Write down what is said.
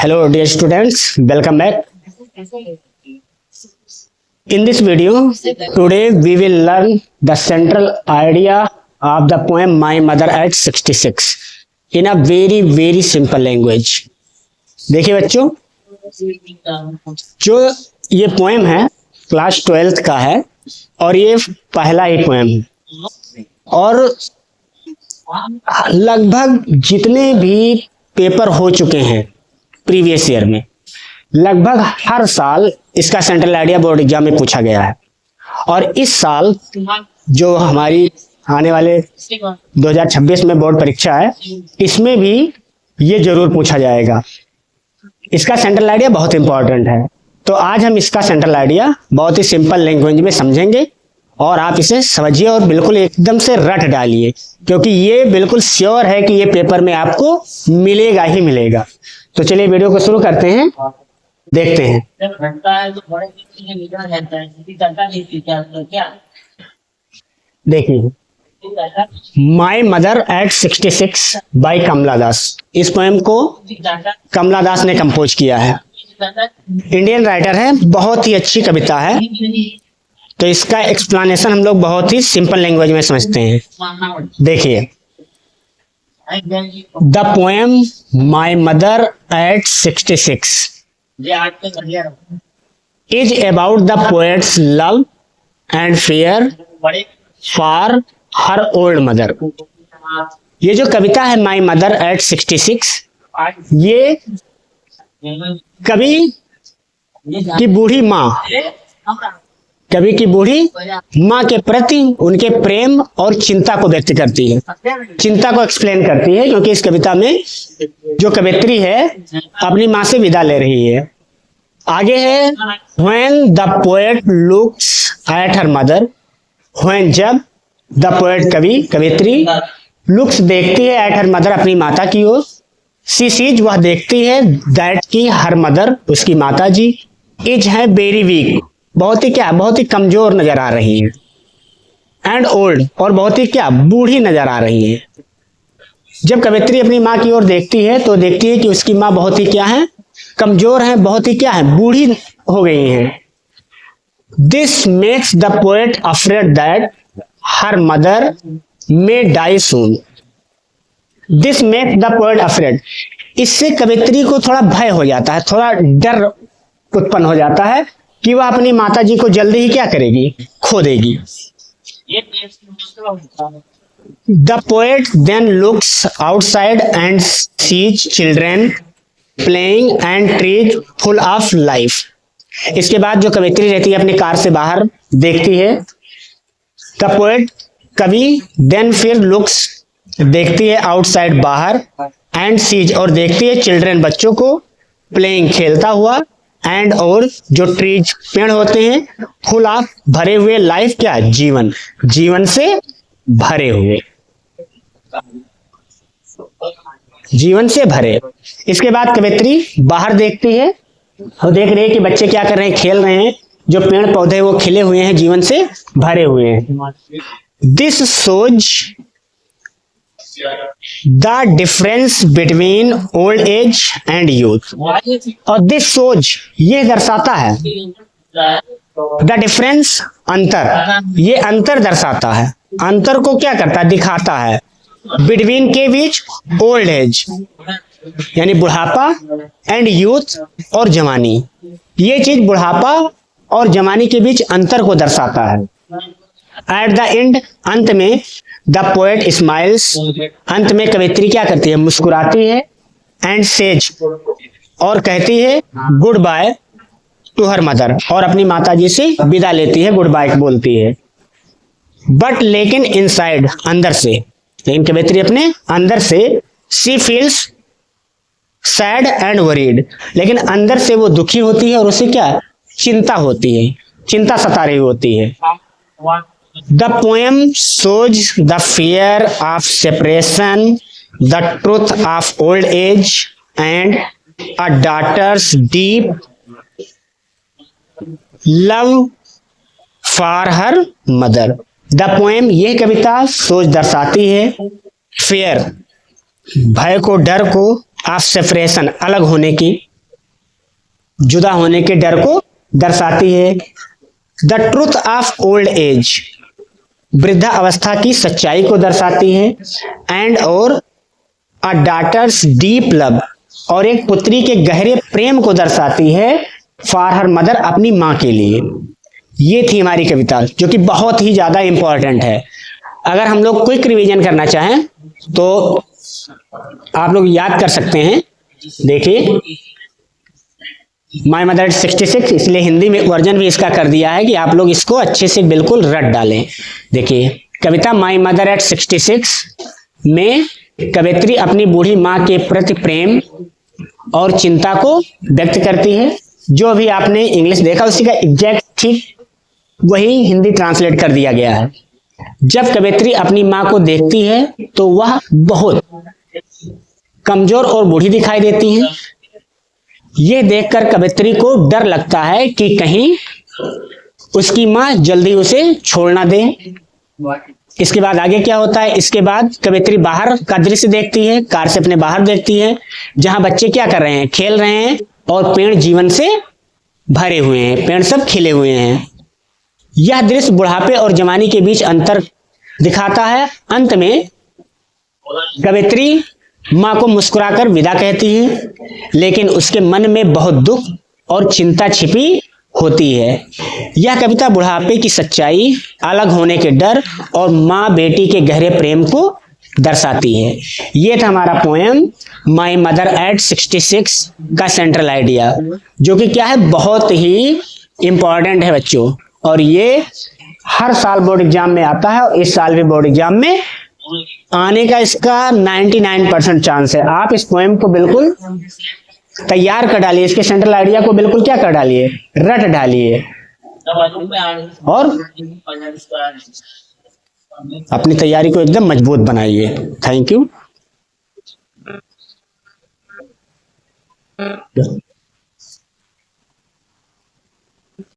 Hello dear students, welcome back. In this video, today we will learn the central idea of the poem My Mother at 66 in a very simple language. देखिए बच्चों, जो ये poem है class 12th का है और ये पहला ही पोएम है और लगभग जितने भी पेपर हो चुके हैं प्रीवियस ईयर में, लगभग हर साल इसका सेंट्रल आइडिया बोर्ड एग्जाम में पूछा गया है। और इस साल जो हमारी आने वाले 2026 में बोर्ड परीक्षा है, इसमें भी ये जरूर पूछा जाएगा। इसका सेंट्रल आइडिया बहुत इंपॉर्टेंट है, तो आज हम इसका सेंट्रल आइडिया बहुत ही सिंपल लैंग्वेज में समझेंगे और आप इसे समझिए और बिल्कुल एकदम से रट डालिए, क्योंकि ये बिल्कुल श्योर है कि ये पेपर में आपको मिलेगा ही मिलेगा। तो चलिए वीडियो को शुरू करते हैं, देखते हैं। देखिए, माई मदर एट 66 बाय कमला दास। इस पोएम को कमला दास ने कंपोज किया है। इंडियन राइटर है, बहुत ही अच्छी कविता है। तो इसका एक्सप्लेनेशन हम लोग बहुत ही सिंपल लैंग्वेज में समझते हैं। देखिए, the poem my mother eight 66 is about the poets love and fair for her old mother. ये जो कविता है माई मदर एट 66, ये कवि की बूढ़ी माँ, कवि की बूढ़ी माँ के प्रति उनके प्रेम और चिंता को व्यक्त करती है, चिंता को एक्सप्लेन करती है, क्योंकि इस कविता में जो कवित्री है अपनी माँ से विदा ले रही है। आगे है when the poet looks at her mother. When, जब, द पोएट कवि, कवित्री, लुक्स देखती है, एट हर मदर अपनी माता की ओर, सी सीज वह देखती है, दैट की हर मदर उसकी माता जी, इज है वेरी वीक, बहुत ही कमजोर नजर आ रही है, एंड ओल्ड, और बहुत ही बूढ़ी नजर आ रही है। जब कवित्री अपनी माँ की ओर देखती है तो देखती है कि उसकी माँ बहुत ही कमजोर है, बहुत ही बूढ़ी हो गई है। This makes the poet afraid that her mother may die soon. This makes the poet afraid, इससे कवित्री को थोड़ा भय हो जाता है, थोड़ा डर उत्पन्न हो जाता है कि वह अपनी माता जी को जल्दी ही करेगी, खो देगी। The poet then looks outside and sees children playing and trees full of life. इसके बाद जो कवित्री रहती है अपनी कार से बाहर देखती है। द पोएट, कवि, देन फिर लुक्स, देखती है, आउटसाइड, बाहर, एंड सीज, और देखती है, चिल्ड्रेन, बच्चों को, प्लेइंग, खेलता हुआ, एंड, और जो ट्रीज, पेड़ होते हैं, फुल ऑफ, भरे हुए, लाइफ, जीवन, जीवन से भरे हुए, जीवन से भरे। इसके बाद कवित्री बाहर देखती है और देख रही है कि बच्चे क्या कर रहे हैं, खेल रहे हैं, जो पेड़ पौधे वो खिले हुए हैं, जीवन से भरे हुए हैं। This shows the difference between old age and youth. और दिस शोज, ये दर्शाता है, द डिफरेंस, अंतर, ये अंतर दर्शाता है। अंतर को क्या करता है, दिखाता है। बिटवीन, के बीच, ओल्ड एज यानी बुढ़ापा, एंड यूथ, और जवानी, ये चीज बुढ़ापा और जवानी के बीच अंतर को दर्शाता है। एट द एंड, अंत में, द पोएट स्माइल्स, अंत में कवित्री क्या करती है, मुस्कुराती है, एंड सेज, और कहती है, goodbye to her mother, और अपनी माताजी से विदा लेती है, गुड बाय बोलती है। बट लेकिन इनसाइड, अंदर से, लेकिन कवित्री अपने अंदर से, सी फील्स सैड एंड वरीड, लेकिन अंदर से वो दुखी होती है और उसे चिंता होती है, चिंता सता रही होती है। The poem shows the fear of separation, the truth of old age, and a daughter's deep love for her mother. The poem, ये कविता सोच दर्शाती है fear, भय को, डर को, ऑफ सेपरेशन, अलग होने की, जुदा होने के डर को दर्शाती है। The truth of old age, वृद्धा अवस्था की सच्चाई को दर्शाती है। एंड और अ डॉटर्स डीप लव, और एक पुत्री के गहरे प्रेम को दर्शाती है फॉर हर मदर, अपनी माँ के लिए। ये थी हमारी कविता, जो कि बहुत ही ज्यादा इंपॉर्टेंट है। अगर हम लोग क्विक रिवीजन करना चाहें तो आप लोग याद कर सकते हैं। देखिए, माई मदर एट 66, इसलिए हिंदी में वर्जन भी इसका कर दिया है कि आप लोग इसको अच्छे से बिल्कुल रट डालें। देखिए, कविता माई मदर एट 66 में कवित्री अपनी बूढ़ी माँ के प्रति प्रेम और चिंता को व्यक्त करती है। जो भी आपने इंग्लिश देखा उसी का एग्जैक्ट ठीक वही हिंदी ट्रांसलेट कर दिया गया है। जब कवित्री अपनी माँ को देखती है तो वह बहुत कमजोर और बूढ़ी दिखाई देती हैं। यह देखकर कवित्री को डर लगता है कि कहीं उसकी माँ जल्दी उसे छोड़ ना दे। इसके बाद आगे क्या होता है? इसके बाद कवित्री बाहर का दृश्य देखती है, कार से अपने बाहर देखती है, जहां बच्चे क्या कर रहे हैं? खेल रहे हैं, और पेड़ जीवन से भरे हुए हैं, पेड़ सब खिले हुए हैं। यह दृश्य बुढ़ापे और जवानी के बीच अंतर दिखाता है। अंत में कवित्री माँ को मुस्कुराकर विदा कहती है, लेकिन उसके मन में बहुत दुख और चिंता छिपी होती है। यह कविता बुढ़ापे की सच्चाई, अलग होने के डर और माँ बेटी के गहरे प्रेम को दर्शाती है। यह था हमारा पोएम माई मदर एट 66 का सेंट्रल आइडिया, जो कि क्या है, बहुत ही इंपॉर्टेंट है बच्चों। और ये हर साल बोर्ड एग्जाम में आता है, और इस साल भी बोर्ड एग्जाम में आने का इसका 99% चांस है। आप इस पोएम को बिल्कुल तैयार कर डालिए, इसके सेंट्रल आइडिया को बिल्कुल क्या कर डालिए, रट डालिए, और अपनी तैयारी को एकदम मजबूत बनाइए। Thank you.